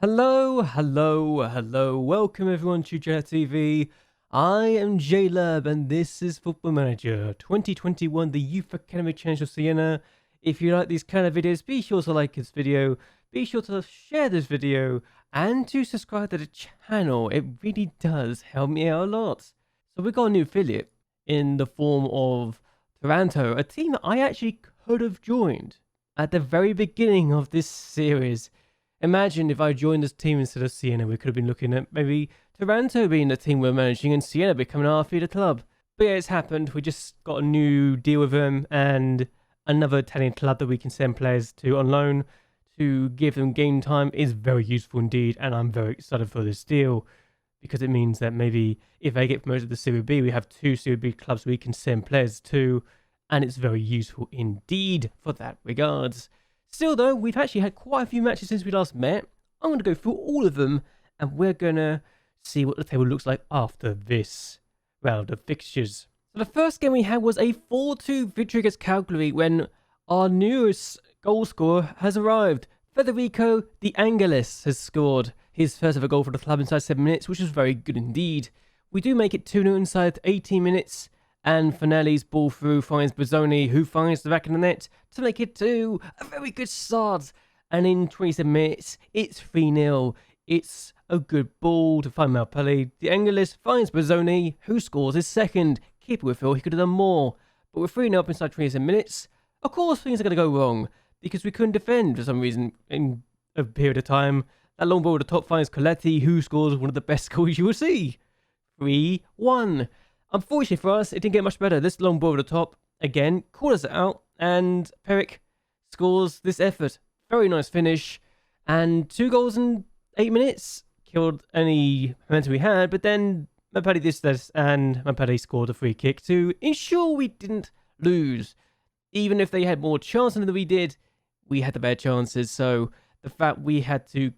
Hello. Welcome everyone to JLABTV. I am JLAB and this is Football Manager 2021, the Youth Academy Challenge of Siena. If you like these kind of videos, be sure to like this video, be sure to share this video, and to subscribe to the channel. It really does help me out a lot. So we've got a new affiliate in the form of Toronto, a team that I actually could have joined at the very beginning of this series. Imagine if I joined this team instead of Siena. We could have been looking at maybe Toronto being the team we're managing and Siena becoming our feeder club. But yeah, it's happened. We just got a new deal with them and another Italian club that we can send players to on loan to give them game time is very useful indeed. And I'm very excited for this deal because it means that maybe if they get promoted to the Serie B, we have two Serie B clubs we can send players to. And it's very useful indeed for that regards. Still though, we've actually had quite a few matches since we last met. I'm going to go through all of them and we're going to see what the table looks like after this round of fixtures. So the first game we had was a 4-2 victory against Calgary when our newest goal scorer has arrived. Federico De Angelis has scored his first ever goal for the club inside 7 minutes, which was very good indeed. We do make it 2-0 inside 18 minutes. And Finelli's ball through finds Bozzoni, who finds the back of the net to make it 2. A very good start. And in 27 minutes, it's 3-0. It's a good ball to find Malpelli. De Angelis finds Bozzoni, who scores his second. Keeper would feel he could have done more. But we're 3-0 up inside 27 minutes. Of course, things are going to go wrong because we couldn't defend for some reason in a period of time. That long ball at the top finds Coletti, who scores one of the best goals you will see. 3-1. Unfortunately for us, it didn't get much better. This long ball at the top, again, called us out, and Peric scores this effort. Very nice finish, and 2 goals in 8 minutes. Killed any momentum we had, but then Mapelli did this, and Mapelli scored a free kick to ensure we didn't lose. Even if they had more chances than we did, we had the better chances, so the fact we had to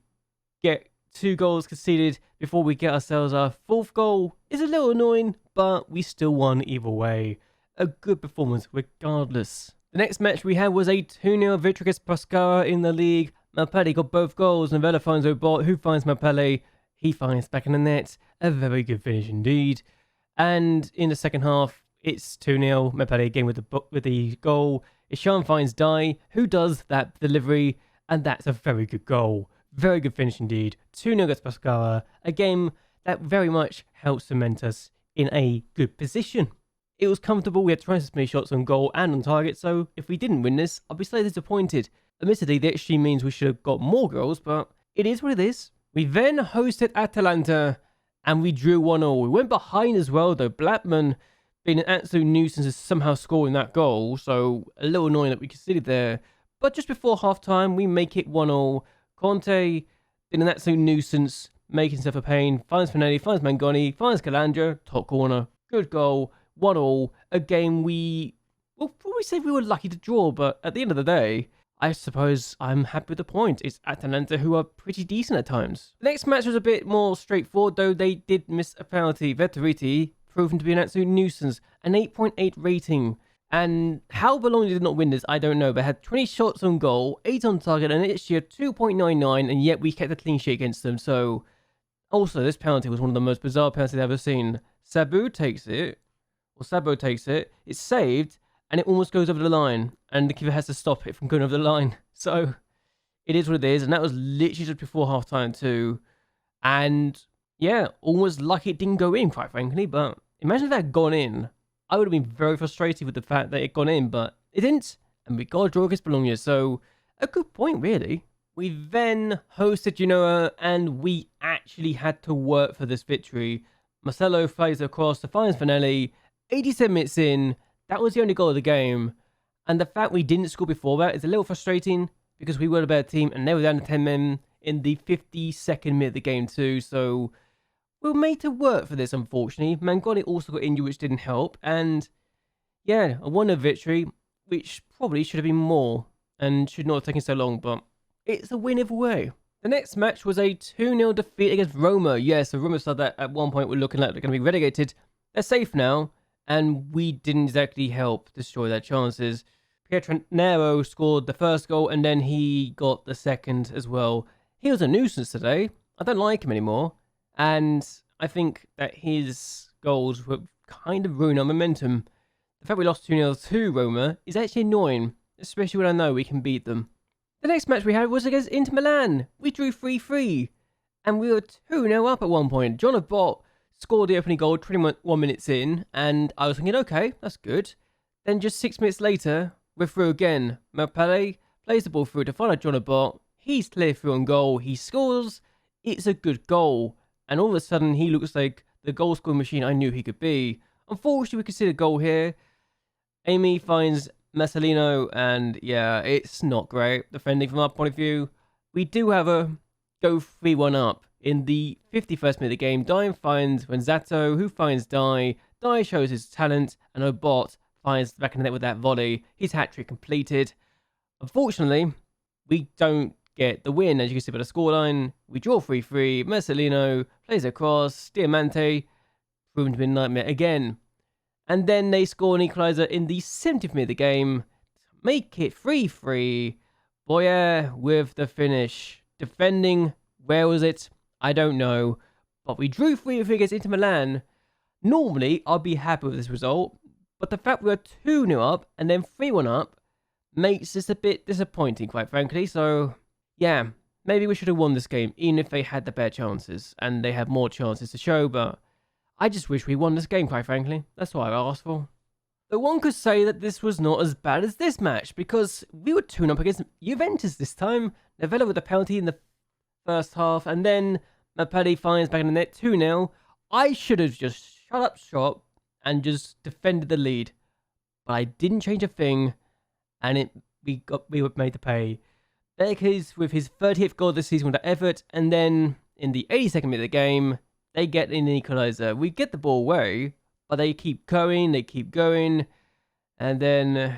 get 2 goals conceded before we get ourselves our 4th goal is a little annoying, but we still won either way. A good performance regardless. The next match we had was a 2-0 victory against Pescara in the league. Malpelli got both goals. Novella finds Obot, who finds Malpelli. He finds back in the net. A very good finish indeed. And in the second half, it's 2-0. Malpelli again with the goal. Ishan finds Dai, who does that delivery, and that's a very good goal. Very good finish indeed. 2-0 against Pescara. A game that very much helps cement us in a good position. It was comfortable. We had twice as many shots on goal and on target, so if we didn't win this, I'd be slightly disappointed. Admittedly, the XG means we should have got more goals, but it is what it is. We then hosted Atalanta, and we drew 1-0. We went behind as well, though. Blackman, being an absolute nuisance, is somehow scoring that goal, so a little annoying that we conceded there. But just before half-time, we make it 1-0. Conte, being an absolute nuisance, making himself a pain, finds Finelli, finds Mangoni, finds Calandra, top corner, good goal, 1-1, a game we will probably say we were lucky to draw, but at the end of the day, I suppose I'm happy with the point. It's Atalanta who are pretty decent at times. The next match was a bit more straightforward, though they did miss a penalty. Veteriti proven to be an absolute nuisance, an 8.8 rating. And how Bologna did not win this, I don't know. They had 20 shots on goal, 8 on target, and it's year 2.99, and yet we kept a clean sheet against them, so... Also, this penalty was one of the most bizarre penalties I've ever seen. Sabo takes it, it's saved, and it almost goes over the line, and the keeper has to stop it from going over the line. So, it is what it is, and that was literally just before half-time too. And, yeah, almost lucky it didn't go in, quite frankly, but imagine if that had gone in. I would have been very frustrated with the fact that it gone in, but it didn't, and we got a draw against Bologna, so a good point, really. We then hosted Genoa, and we actually had to work for this victory. Marcelo flies across to find Finelli. 87 minutes in, that was the only goal of the game. And the fact we didn't score before that is a little frustrating because we were a better team, and they were down to 10 men in the 52nd minute of the game too. So we were made to work for this, unfortunately. Mangoni also got injured, which didn't help. And yeah, a 1-0 victory, which probably should have been more and should not have taken so long, but... it's a win either way. The next match was a 2-0 defeat against Roma. Yes, so Roma said that at one point we're looking like they're going to be relegated. They're safe now, and we didn't exactly help destroy their chances. Pietranero scored the first goal, and then he got the second as well. He was a nuisance today. I don't like him anymore. And I think that his goals were kind of ruining our momentum. The fact we lost 2-0 to Roma is actually annoying, especially when I know we can beat them. The next match we had was against Inter Milan. We drew 3-3. And we were 2-0 up at one point. John Bot scored the opening goal 21 minutes in. And I was thinking, okay, that's good. Then just 6 minutes later, we're through again. MacLeod plays the ball through to find out John Bot. He's clear through on goal. He scores. It's a good goal. And all of a sudden, he looks like the goal-scoring machine I knew he could be. Unfortunately, we could see the goal here. Amy finds Marcelino, and yeah, it's not great defending from our point of view. We do have a go 3-1 up. In the 51st minute of the game, Dime finds Renzato, who finds Dye. Dye shows his talent, and Obot finds the back of the net with that volley. His hat-trick completed. Unfortunately, we don't get the win, as you can see by the scoreline. We draw 3-3. Marcelino plays across. Diamante proven to be a nightmare again. And then they score an equaliser in the 70th minute of the game. Make it 3-3. Boyer with the finish. Defending, where was it? I don't know. But we drew 3-3 against Inter Milan. Normally, I'd be happy with this result. But the fact we were 2-0 up and then 3-1 up makes this a bit disappointing, quite frankly. So, yeah, maybe we should have won this game, even if they had the better chances. And they had more chances to show, but I just wish we won this game, quite frankly. That's what I asked for. But one could say that this was not as bad as this match, because we were 2-0 up against Juventus this time. Novella with a penalty in the first half, and then MacLeod finds back in the net 2-0. I should have just shut up shop and just defended the lead. But I didn't change a thing, and we were made to pay. Berkes with his 30th goal this season with the effort, and then in the 82nd minute of the game, they get an equaliser. We get the ball away, but they keep going, and then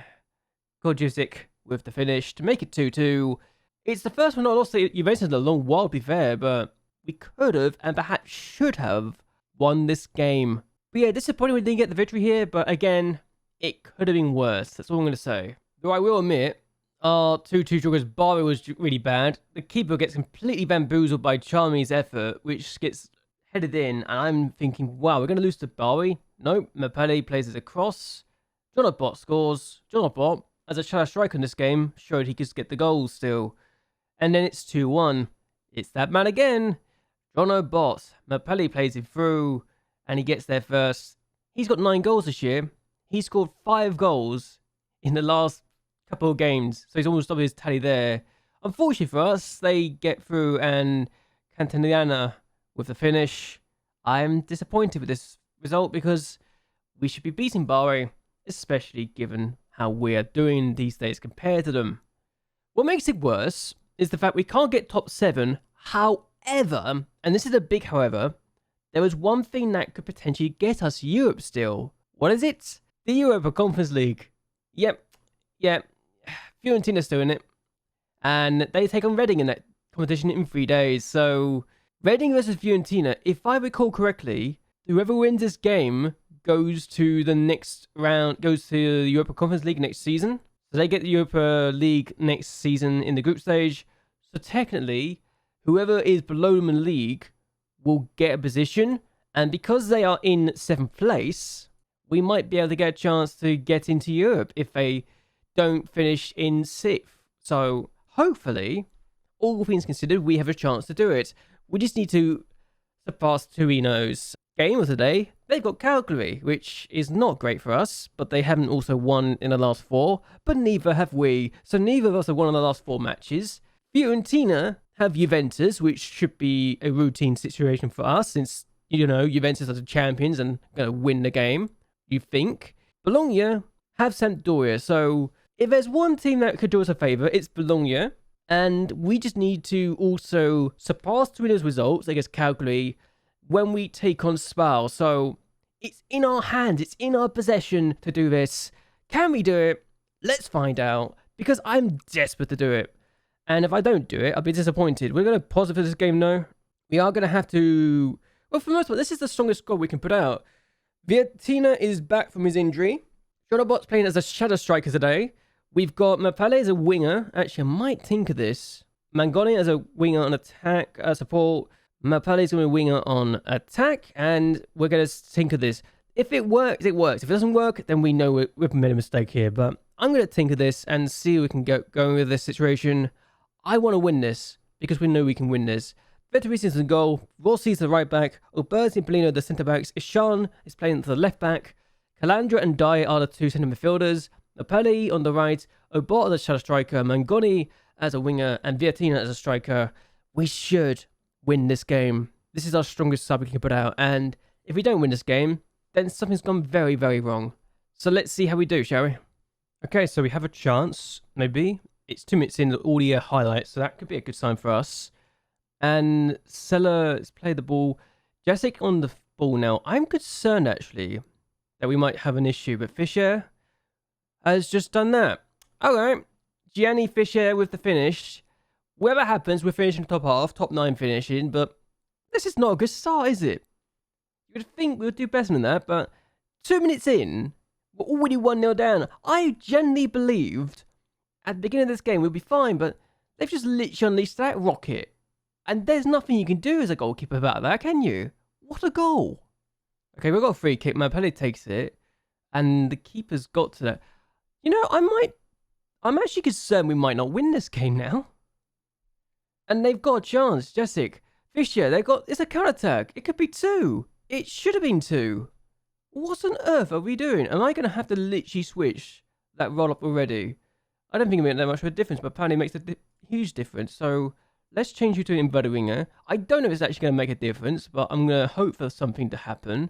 Kodjusic with the finish to make it 2-2. It's the first one I lost to Juventus in a long while, to be fair, but we could have, and perhaps should have, won this game. But yeah, disappointing we didn't get the victory here, but again, it could have been worse. That's all I'm going to say. Though I will admit, our 2-2 draw against Bari was really bad. The keeper gets completely bamboozled by Charmy's effort, which gets headed in, and I'm thinking, wow, we're going to lose to Bari. Nope, MacLeod plays as a cross. John Bot scores. John Bot, as a shadow striker in this game, showed he could get the goals still. And then it's 2-1. It's that man again. John Bot. MacLeod plays him through, and he gets there first. He's got 9 goals this year. He scored 5 goals in the last couple of games, so he's almost doubled his tally there. Unfortunately for us, they get through, and Cantaniana with the finish. I'm disappointed with this result because we should be beating Bari, especially given how we are doing these days compared to them. What makes it worse is the fact we can't get top 7. However, and this is a big however, there was one thing that could potentially get us Europe still. What is it? The Europa Conference League. Yep. Fiorentina's doing it. And they take on Reading in that competition in 3 days. So, Reading versus Fiorentina, if I recall correctly, whoever wins this game goes to the next round, goes to the Europa Conference League next season. So they get the Europa League next season in the group stage. So technically, whoever is below them in the league will get a position. And because they are in 7th place, we might be able to get a chance to get into Europe if they don't finish in 6th. So hopefully, all things considered, we have a chance to do it. We just need to surpass Torino's game of the day. They've got Calgary, which is not great for us, but they haven't also won in the last 4, but neither have we. So neither of us have won in the last 4 matches. Fiorentina have Juventus, which should be a routine situation for us, since, you know, Juventus are the champions and going to win the game, you think. Bologna have Sampdoria, so if there's one team that could do us a favour, it's Bologna. And we just need to also surpass Torino's results against Calgary when we take on Spal. So it's in our hands, it's in our possession to do this. Can we do it? Let's find out, because I'm desperate to do it. And if I don't do it, I'll be disappointed. We're going to pause it for this game, though. We are going to have to... Well, for the most part, this is the strongest squad we can put out. Vietina is back from his injury. Jonabot's playing as a shadow striker today. We've got MacLeod as a winger. Actually, I might think of this. Mangoni as a winger on attack support. Mapali's going to be a winger on attack, and we're going to tinker this. If it works, it works. If it doesn't work, then we know we've made a mistake here. But I'm going to tinker this and see if we can go with this situation. I want to win this because we know we can win this. Vetterisi's in the goal. Rossi's the right back. Oberzi and Polino the centre backs. Ishan is playing to the left back. Calandra and Dye are the two centre midfielders. Mapali on the right. Obot as a shadow striker. Mangoni as a winger. And Viatina as a striker. We should win this game. This is our strongest sub we can put out. And if we don't win this game, then something's gone very, very wrong. So let's see how we do, shall we? Okay, so we have a chance, maybe. It's 2 minutes in the audio highlights, so that could be a good sign for us. And Seller has played the ball. Jessic on the ball now. I'm concerned, actually, that we might have an issue, but Fisher has just done that. Alright, Gianni Fisher with the finish. Whatever happens, we're finishing top half, top 9 finishing, but this is not a good start, is it? You would think we would do better than that, but 2 minutes in, we're already 1-0 down. I genuinely believed at the beginning of this game we'd be fine, but they've just literally unleashed that rocket. And there's nothing you can do as a goalkeeper about that, can you? What a goal. Okay, we've got a free kick. Mapelli takes it, and the keeper's got to that. You know, I'm actually concerned we might not win this game now. And they've got a chance. Jessic, Fisher, it's a counter-attack. It could be 2. It should have been 2. What on earth are we doing? Am I going to have to literally switch that roll-up already? I don't think it made that much of a difference, but apparently it makes a huge difference. So let's change you to an inverted winger. I don't know if it's actually going to make a difference, but I'm going to hope for something to happen.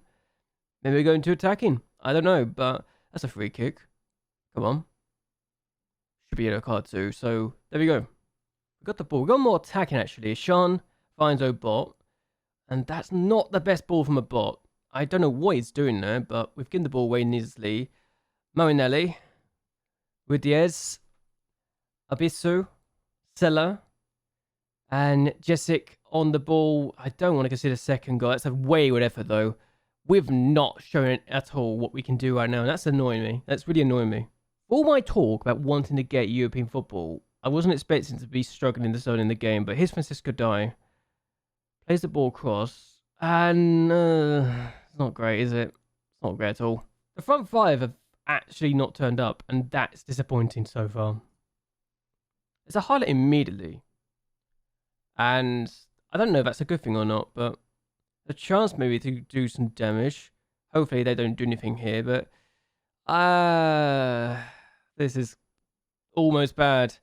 Maybe we're going to attacking. I don't know, but that's a free kick. Come on. Should be a card too. So there we go. We got the ball. We got more attacking actually. Sean finds Obot. And that's not the best ball from a bot. I don't know what he's doing there, but we've given the ball away easily. Moinelli. Rudiez. Abisu. Sella. And Jessic on the ball. I don't want to consider second goal. That's a wayward effort though. We've not shown at all what we can do right now. And that's annoying me. That's really annoying me. All my talk about wanting to get European football, I wasn't expecting to be struggling this early in the game, but here's Francisco Dye. Plays the ball across, and it's not great, is it? It's not great at all. The front 5 have actually not turned up, and that's disappointing so far. It's a highlight immediately, and I don't know if that's a good thing or not, but a chance maybe to do some damage. Hopefully they don't do anything here, but this is almost bad.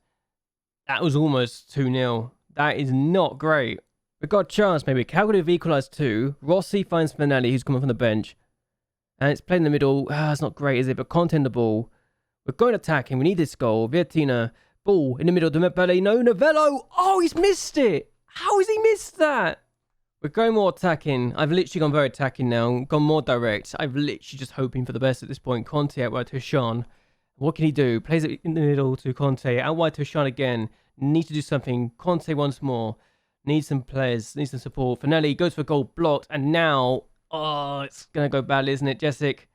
That was almost 2-0. That is not great. We've got a chance, maybe. Calgary have equalised 2. Rossi finds Finelli, who's coming from the bench. And it's played in the middle. It's not great, is it? But Conte in the ball. We're going attacking. We need this goal. Viatina, ball in the middle to Mepele. No, Novello. Oh, he's missed it. How has he missed that? We're going more attacking. I've literally gone very attacking now. Gone more direct. I've literally just hoping for the best at this point. Conte out wide to Sean. What can he do? Plays it in the middle to Conte. Out wide to Sean again. Needs to do something. Conte once more. Needs some players. Needs some support. Finelli goes for goal, blocked. And now, oh, it's going to go badly, isn't it? Jessic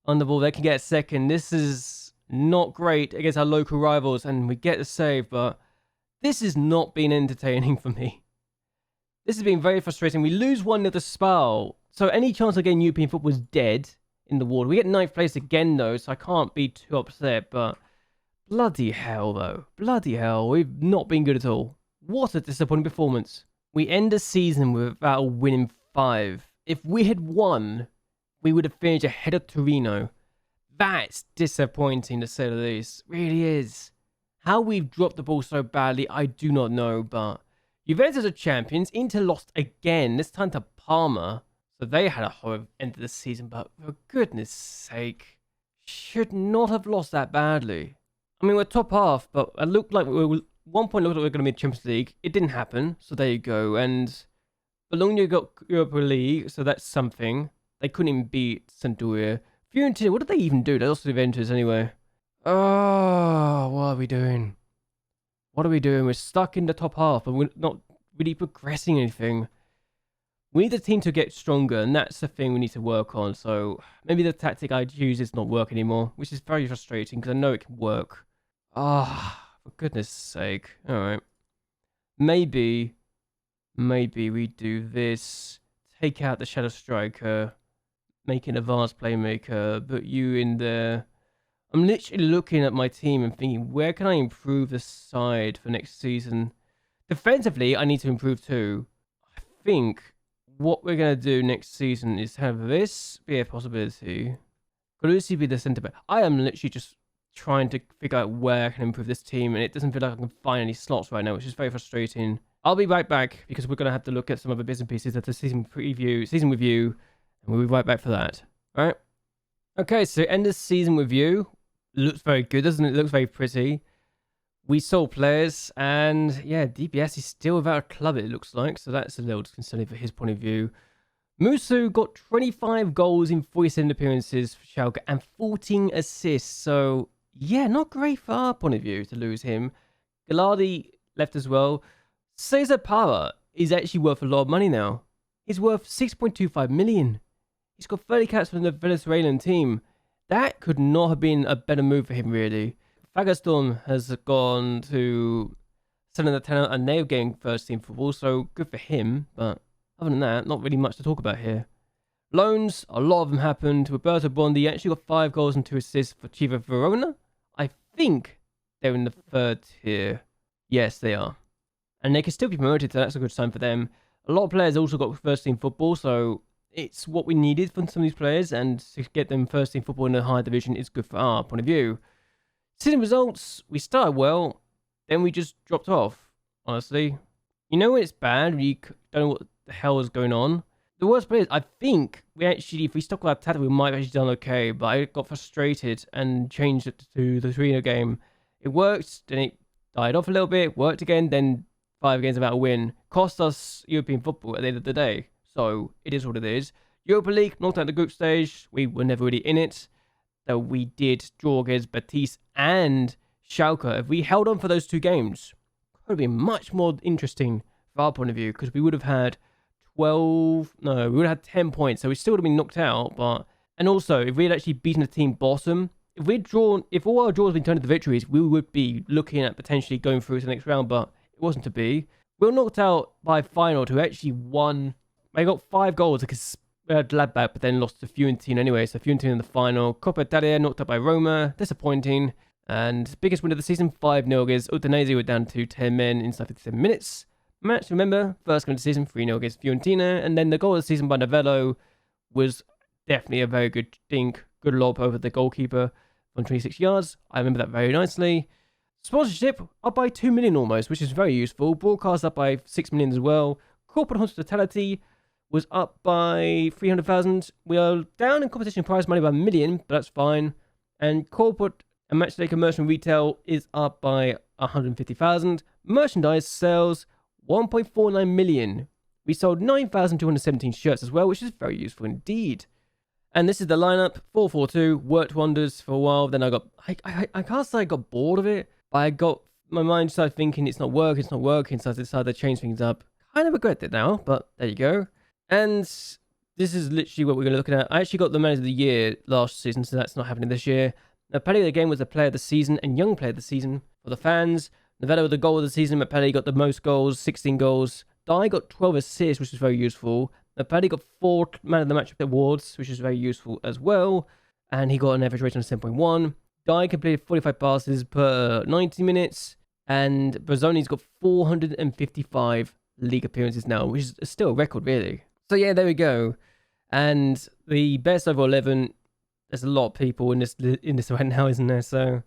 on the ball. They can get a second. This is not great against our local rivals. And we get the save, but this has not been entertaining for me. This has been very frustrating. We lose 1-0 to Spal. So any chance of getting European football is dead in the water. We get 9th place again, though, so I can't be too upset. But bloody hell, though. Bloody hell. We've not been good at all. What a disappointing performance. We end the season without a win in 5. If we had won, we would have finished ahead of Torino. That's disappointing, to say the least. Really is. How we've dropped the ball so badly, I do not know, but Juventus are champions. Inter lost again, this time to Parma. So they had a horrible end of the season, but for goodness sake, should not have lost that badly. I mean, we're top half, but it looked like we were, one point looked like we were going to be in Champions League. It didn't happen, so there you go. And Bologna got Europa League, so that's something. They couldn't even beat Sampdoria. Fiorentina, what did they even do? They lost to Juventus anyway. Oh, what are we doing? What are we doing? We're stuck in the top half, and we're not really progressing anything. We need the team to get stronger, and that's the thing we need to work on. So maybe the tactic I use is not working anymore, which is very frustrating because I know it can work. Ah, for goodness sake. All right. Maybe we do this. Take out the Shadow Striker, make an advanced playmaker, put you in there. I'm literally looking at my team and thinking, where can I improve the side for next season? Defensively, I need to improve too. I think what we're going to do next season is have this be a possibility. Lucy be the centre back. I am literally just trying to figure out where I can improve this team, and it doesn't feel like I can find any slots right now, which is very frustrating. I'll be right back because we're going to have to look at some other bits and pieces of the season review, and we'll be right back for that. All right? Okay, so end of season review. Looks very good, doesn't it? It looks very pretty. We sold players, and yeah, DBS is still without a club, it looks like, so that's a little concerning for his point of view. Musu got 25 goals in 47 appearances for Schalke and 14 assists, so yeah, not great for our point of view to lose him. Gallardi left as well. Cesar Parra is actually worth a lot of money now. He's worth 6.25 million. He's got 30 caps from the Venezuelan team. That could not have been a better move for him, really. Fagerstorm has gone to Salernitana and they're getting first team football, so good for him. But other than that, not really much to talk about here. Loans, a lot of them happened. Roberto Bondi actually got 5 goals and 2 assists for Chiva Verona. I think they're in the 3rd tier. Yes, they are. And they can still be promoted, so that's a good sign for them. A lot of players also got first team football, so it's what we needed from some of these players, and to get them first team football in the higher division is good for our point of view. Season results, we started well, then we just dropped off, honestly. You know when it's bad, you don't know what the hell is going on? The worst part is, I think we actually, if we stuck with our tactic, we might have actually done okay, but I got frustrated and changed it to the Torino game. It worked, then it died off a little bit, worked again, then 5 games without a win. Cost us European football at the end of the day. So, it is what it is. Europa League, knocked out the group stage. We were never really in it. Though we did draw against Betis and Schalke. If we held on for those 2 games, it would have been much more interesting from our point of view, because we would have had 10 points. So we still would have been knocked out. And also, if we had actually beaten a team bottom, if all our draws had been turned into victories, we would be looking at potentially going through to the next round, but it wasn't to be. We were knocked out by Feyenoord, who actually won. They got 5 goals because we had JLAB back, but then lost to Fiorentina anyway. So Fiorentina in the final. Coppa Italia knocked out by Roma. Disappointing. And biggest win of the season, 5-0 against Udinese. We're down to 10 men inside 57 minutes. Match, remember, first game of the season, 3-0 against Fiorentina. And then the goal of the season by Novello was definitely a very good dink. Good lob over the goalkeeper on 26 yards. I remember that very nicely. Sponsorship up by 2 million almost, which is very useful. Broadcast up by 6 million as well. Corporate hospitality was up by 300,000. We are down in competition prize money by 1 million, but that's fine. And corporate and matchday commercial retail is up by 150,000. Merchandise sales 1.49 million. We sold 9,217 shirts as well, which is very useful indeed. And this is the lineup. 4-4-2 worked wonders for a while. Then I can't say I got bored of it, but my mind started thinking it's not working, so I decided to change things up. Kind of regret it now, but there you go. And this is literally what we're going to look at. I actually got the Man of the Year last season, so that's not happening this year. Mapelli of the game was the Player of the Season and Young Player of the Season for the fans. Novello with the goal of the season. Mapelli got the most goals, 16 goals. Dye got 12 assists, which is very useful. Mapelli got 4 Man of the Match awards, which is very useful as well. And he got an average rating of 7.1. Dye completed 45 passes per 90 minutes. And Brazzoni's got 455 league appearances now, which is still a record, really. So yeah, there we go. And the best over 11, there's a lot of people in this right now, isn't there? So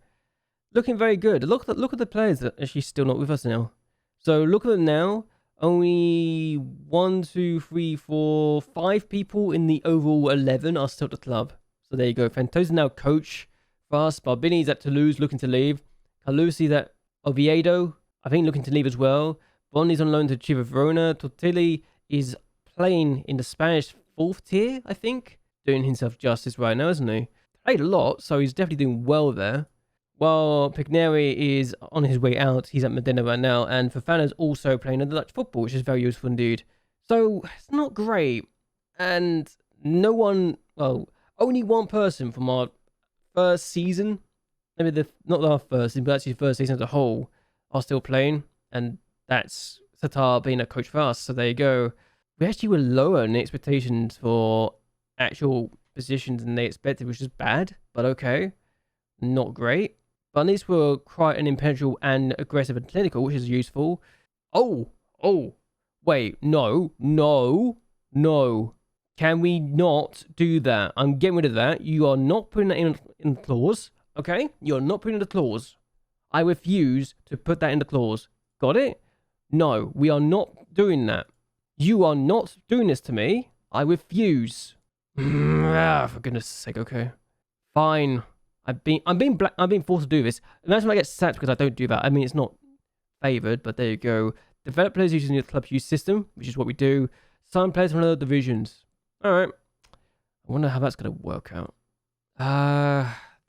looking very good. Look at the players that are actually still not with us now. So look at them now. Only 1, 2, 3, 4, 5 people in the overall 11 are still at the club. So there you go. Fanto's now coach for us. Barbini's at Toulouse looking to leave. Carlusi's at Oviedo, I think, looking to leave as well. Bondi's on loan to Chiva Verona. Tortelli is playing in the Spanish 4th tier, I think. Doing himself justice right now, isn't he? Played a lot, so he's definitely doing well there. While Pigneri is on his way out, he's at Modena right now. And Fofana's also playing in the Dutch football, which is very useful indeed. So, it's not great. And only one person from our first season, maybe not our first season, but actually the first season as a whole, are still playing. And that's Satar being a coach for us. So there you go. We actually were lower in the expectations for actual positions than they expected, which is bad, but okay. Not great. But at least we're quite an impenetrable and aggressive and clinical, which is useful. Oh, wait, no. Can we not do that? I'm getting rid of that. You are not putting that in the clause, okay? You're not putting in the clause. I refuse to put that in the clause. Got it? No, we are not doing that. You are not doing this to me. I refuse. For goodness sake, okay. Fine. I'm being forced to do this. Imagine I get sacked because I don't do that. I mean, it's not favoured, but there you go. Develop players using the club's youth system, which is what we do. Sign players from other divisions. Alright. I wonder how that's going to work out.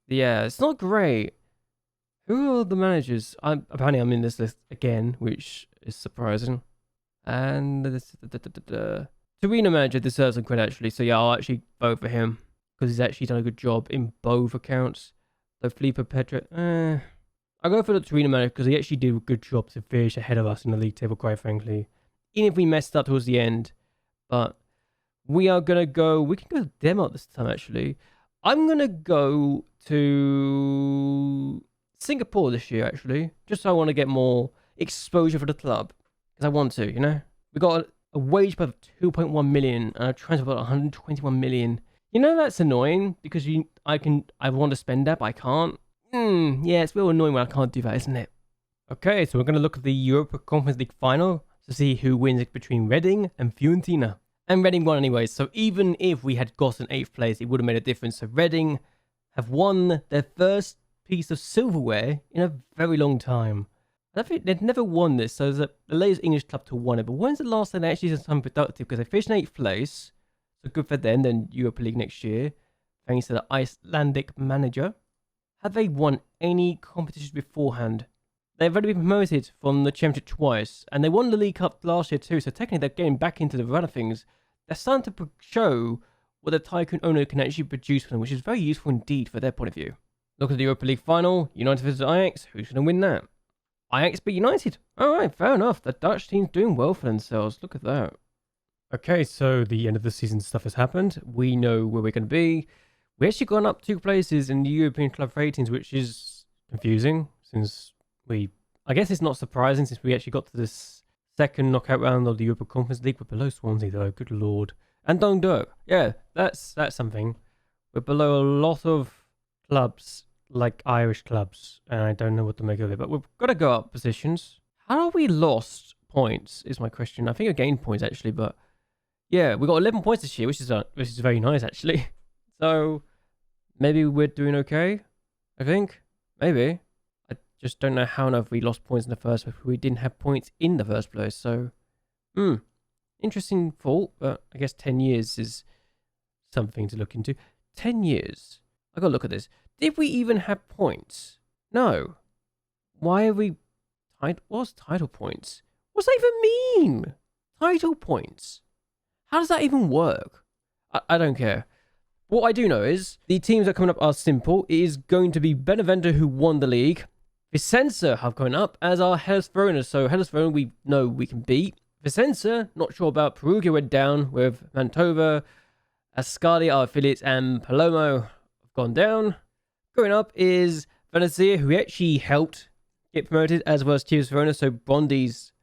Yeah, it's not great. Who are the managers? Apparently I'm in this list again, which is surprising. And the arena manager deserves some credit, actually. So yeah, I'll actually vote for him, because he's actually done a good job in both accounts. So Felipe Petra, I'll go for the arena manager because he actually did a good job to finish ahead of us in the league table, quite frankly. Even if we messed up towards the end. But we are going to go, we can go demo this time, actually. I'm going to go to Singapore this year, actually. Just so I want to get more exposure for the club. Because I want to, you know. We got a wage of 2.1 million and a transfer of 121 million. You know, that's annoying because I want to spend that, but I can't. Yeah, it's real annoying when I can't do that, isn't it? Okay, so we're going to look at the Europa Conference League final to see who wins it between Reading and Fiorentina. And Reading won anyway, so even if we had gotten 8th place, it would have made a difference. So Reading have won their first piece of silverware in a very long time. I think they've never won this, so the latest English club to win it. But when's the last time they actually did something productive? Because they finished in 8th place, so good for them. Then Europa League next year, thanks to the Icelandic manager. Have they won any competitions beforehand? They've already been promoted from the Championship twice, and they won the League Cup last year too, so technically they're getting back into the run of things. They're starting to show what the tycoon owner can actually produce for them, which is very useful indeed for their point of view. Look at the Europa League final, United versus Ajax. Who's going to win that? Ajax beat United. Alright, fair enough. The Dutch team's doing well for themselves. Look at that. Okay, so the end of the season stuff has happened. We know where we're going to be. We actually gone up 2 places in the European club ratings, which is confusing since I guess it's not surprising since we actually got to this second knockout round of the Europa Conference League. We're below Swansea though, good lord. And Dundalk. Yeah, that's something. We're below a lot of clubs, like Irish clubs, and I don't know what to make of it, but we've got to go up positions. How have we lost points is my question. I think I gained points actually, but yeah, we got 11 points this year, which is very nice actually. So maybe we're doing okay, I think. Maybe. I just don't know how enough we lost points in the first place. We didn't have points in the first place, so interesting thought, but I guess 10 years is something to look into. 10 years. I gotta look at this. Did we even have points? No. Why have we... What's title points? What's that even mean? Title points. How does that even work? I don't care. What I do know is the teams that are coming up are simple. It is going to be Benevento, who won the league. Vicenza have gone up, as are Hellas Verona. So Hellas Verona we know we can beat. Vicenza, not sure about. Perugia went down with Mantova. Ascali, our affiliates, and Palermo have gone down. Going up is Venezia, who actually helped get promoted, as well as Chivas Verona. So Bondi's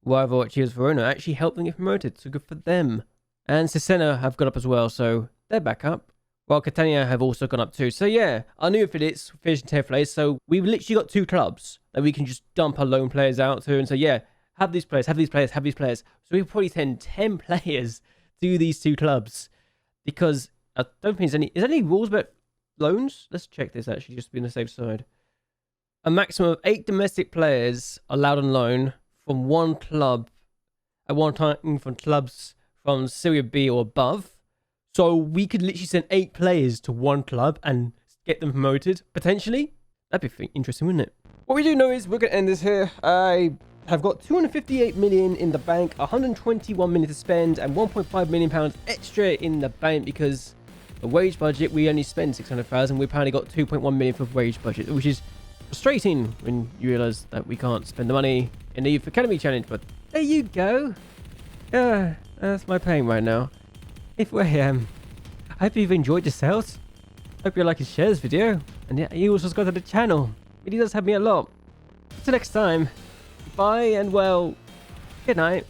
rival at Chivas Verona actually helped them get promoted. So good for them. And Siena have gone up as well, so they're back up. While Catania have also gone up too. So yeah, our new affiliates finished in 10th place. So we've literally got 2 clubs that we can just dump our loan players out to and say, yeah, have these players, have these players, have these players. So we can probably send 10 players to these 2 clubs. Because I don't think is there any rules about loans? Let's check this actually, just to be on the safe side. A maximum of 8 domestic players allowed on loan from one club at one time, from clubs from Serie B or above. So we could literally send 8 players to one club and get them promoted, potentially. That'd be interesting, wouldn't it? What we do know is we're going to end this here. I have got 258 million in the bank, 121 million to spend, and 1.5 million pounds extra in the bank because the wage budget, we only spend 600,000. We apparently got 2.1 million for wage budget, which is frustrating when you realise that we can't spend the money in the Youth Academy Challenge. But there you go. That's my pain right now. If I hope you've enjoyed yourselves. Hope you like and share this video. And yeah, you also subscribe to the channel. It does help me a lot. Until next time. Bye and well, good night.